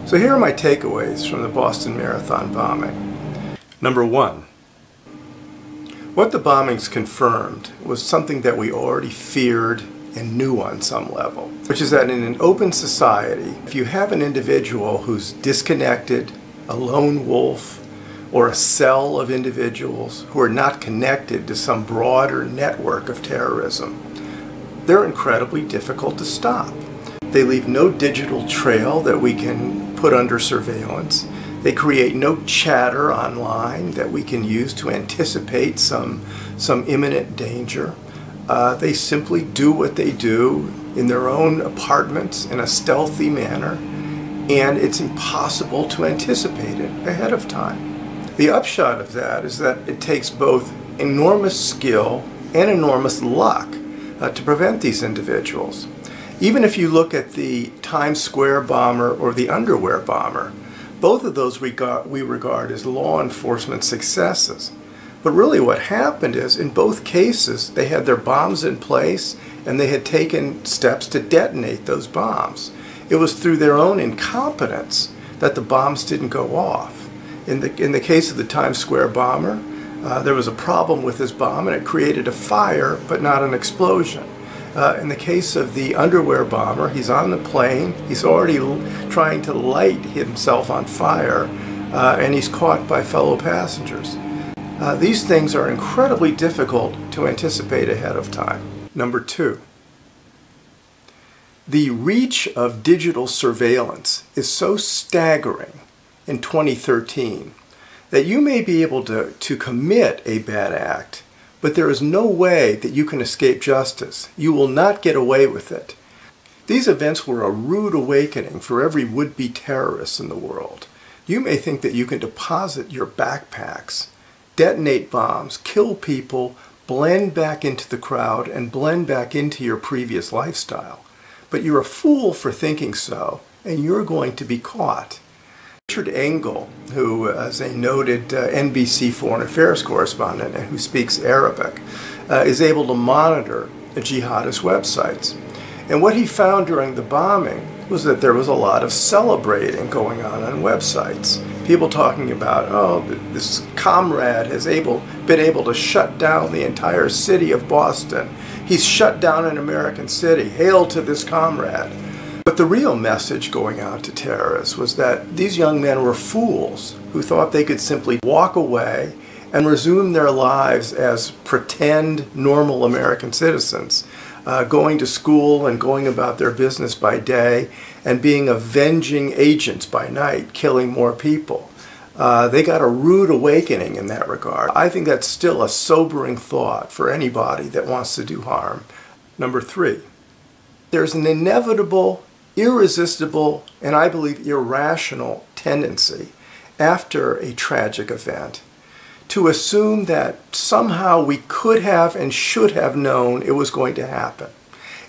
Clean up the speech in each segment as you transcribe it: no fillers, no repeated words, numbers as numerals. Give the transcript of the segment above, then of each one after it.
So here are my takeaways from the Boston Marathon bombing. Number one, what the bombings confirmed was something that we already feared and knew on some level, which is that in an open society, if you have an individual who's disconnected, a lone wolf, or a cell of individuals who are not connected to some broader network of terrorism, they're incredibly difficult to stop. They leave no digital trail that we can put under surveillance. They create no chatter online that we can use to anticipate some imminent danger. They simply do what they do in their own apartments in a stealthy manner, and it's impossible to anticipate it ahead of time. The upshot of that is that it takes both enormous skill and enormous luck to prevent these individuals. Even if you look at the Times Square bomber or the underwear bomber, both of those we regard as law enforcement successes. But really what happened is, in both cases, they had their bombs in place and they had taken steps to detonate those bombs. It was through their own incompetence that the bombs didn't go off. In the case of the Times Square bomber, there was a problem with his bomb and it created a fire, but not an explosion. In the case of the underwear bomber, he's on the plane, he's already trying to light himself on fire, and he's caught by fellow passengers. These things are incredibly difficult to anticipate ahead of time. Number two, the reach of digital surveillance is so staggering in 2013 that you may be able to commit a bad act, but there is no way that you can escape justice. You will not get away with it. These events were a rude awakening for every would-be terrorist in the world. You may think that you can deposit your backpacks, detonate bombs, kill people, blend back into the crowd, and blend back into your previous lifestyle. But you're a fool for thinking so, and you're going to be caught. Richard Engel, who is a noted NBC foreign affairs correspondent and who speaks Arabic, is able to monitor jihadist websites. And what he found during the bombing was that there was a lot of celebrating going on websites. People talking about, oh, this comrade has been able to shut down the entire city of Boston. He's shut down an American city. Hail to this comrade. But the real message going out to terrorists was that these young men were fools who thought they could simply walk away and resume their lives as pretend normal American citizens, going to school and going about their business by day and being avenging agents by night, killing more people. They got a rude awakening in that regard. I think that's still a sobering thought for anybody that wants to do harm. Number three, there's an inevitable, irresistible, and I believe irrational tendency after a tragic event to assume that somehow we could have and should have known it was going to happen.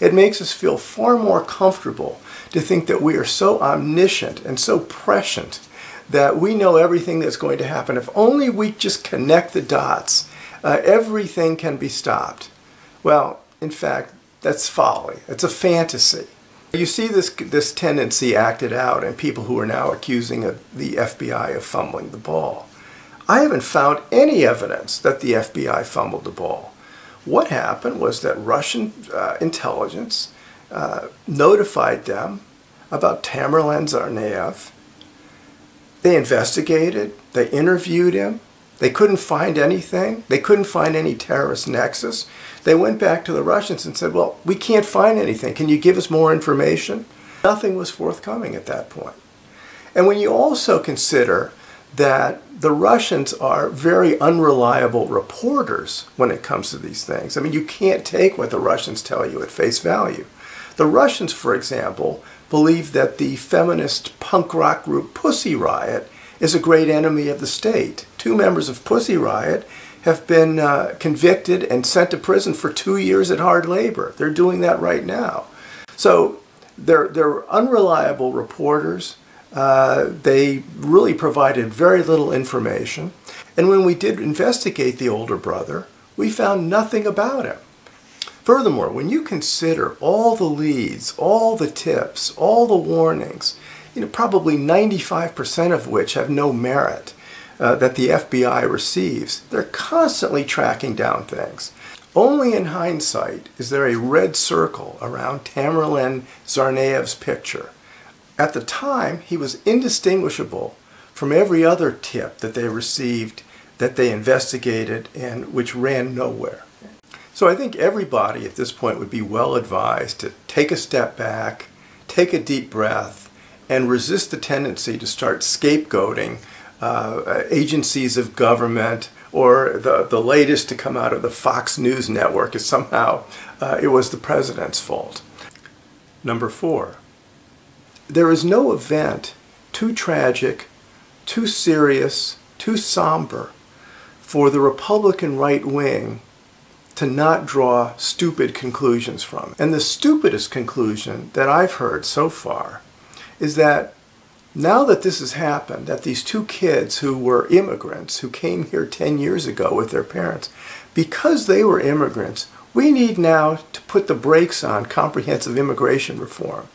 It makes us feel far more comfortable to think that we are so omniscient and so prescient that we know everything that's going to happen. If only we just connect the dots, everything can be stopped. Well, in fact, that's folly. It's a fantasy. You see this tendency acted out in people who are now accusing the FBI of fumbling the ball. I haven't found any evidence that the FBI fumbled the ball. What happened was that Russian intelligence notified them about Tamerlan Tsarnaev. They investigated, they interviewed him, they couldn't find anything, they couldn't find any terrorist nexus. They went back to the Russians and said, well, we can't find anything, can you give us more information? Nothing was forthcoming at that point. And when you also consider that the Russians are very unreliable reporters when it comes to these things. I mean, you can't take what the Russians tell you at face value. The Russians, for example, believe that the feminist punk rock group Pussy Riot is a great enemy of the state. 2 members of Pussy Riot have been convicted and sent to prison for 2 years at hard labor. They're doing that right now. So they're unreliable reporters. They really provided very little information. And when we did investigate the older brother, we found nothing about him. Furthermore, when you consider all the leads, all the tips, all the warnings, probably 95% of which have no merit that the FBI receives. They're constantly tracking down things. Only in hindsight is there a red circle around Tamerlan Tsarnaev's picture. At the time, he was indistinguishable from every other tip that they received, that they investigated, and which ran nowhere. So I think everybody at this point would be well advised to take a step back, take a deep breath, and resist the tendency to start scapegoating agencies of government, or the latest to come out of the Fox News network is somehow it was the president's fault. Number 4, there is no event too tragic, too serious, too somber for the Republican right wing to not draw stupid conclusions from. And the stupidest conclusion that I've heard so far is that now that this has happened, that these two kids who were immigrants, who came here 10 years ago with their parents, because they were immigrants, we need now to put the brakes on comprehensive immigration reform.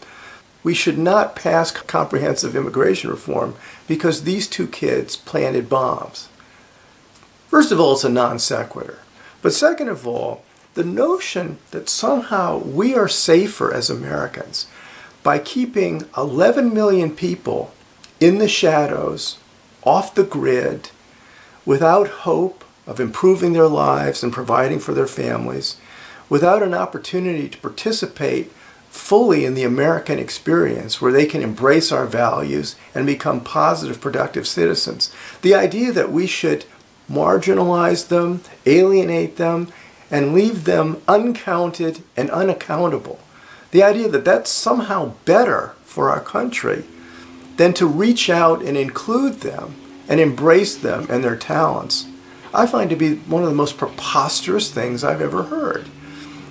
We should not pass comprehensive immigration reform because these two kids planted bombs. First of all, it's a non sequitur. But second of all, the notion that somehow we are safer as Americans by keeping 11 million people in the shadows, off the grid, without hope of improving their lives and providing for their families, without an opportunity to participate fully in the American experience where they can embrace our values and become positive, productive citizens. The idea that we should marginalize them, alienate them, and leave them uncounted and unaccountable. The idea that that's somehow better for our country than to reach out and include them and embrace them and their talents, I find to be one of the most preposterous things I've ever heard.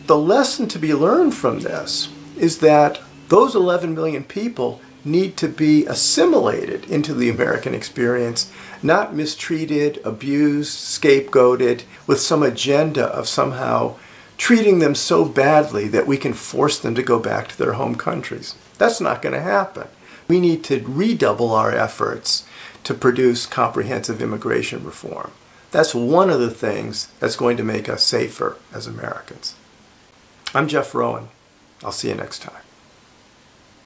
The lesson to be learned from this is that those 11 million people need to be assimilated into the American experience, not mistreated, abused, scapegoated, with some agenda of somehow treating them so badly that we can force them to go back to their home countries. That's not going to happen. We need to redouble our efforts to produce comprehensive immigration reform. That's one of the things that's going to make us safer as Americans. I'm Jeff Rowan. I'll see you next time.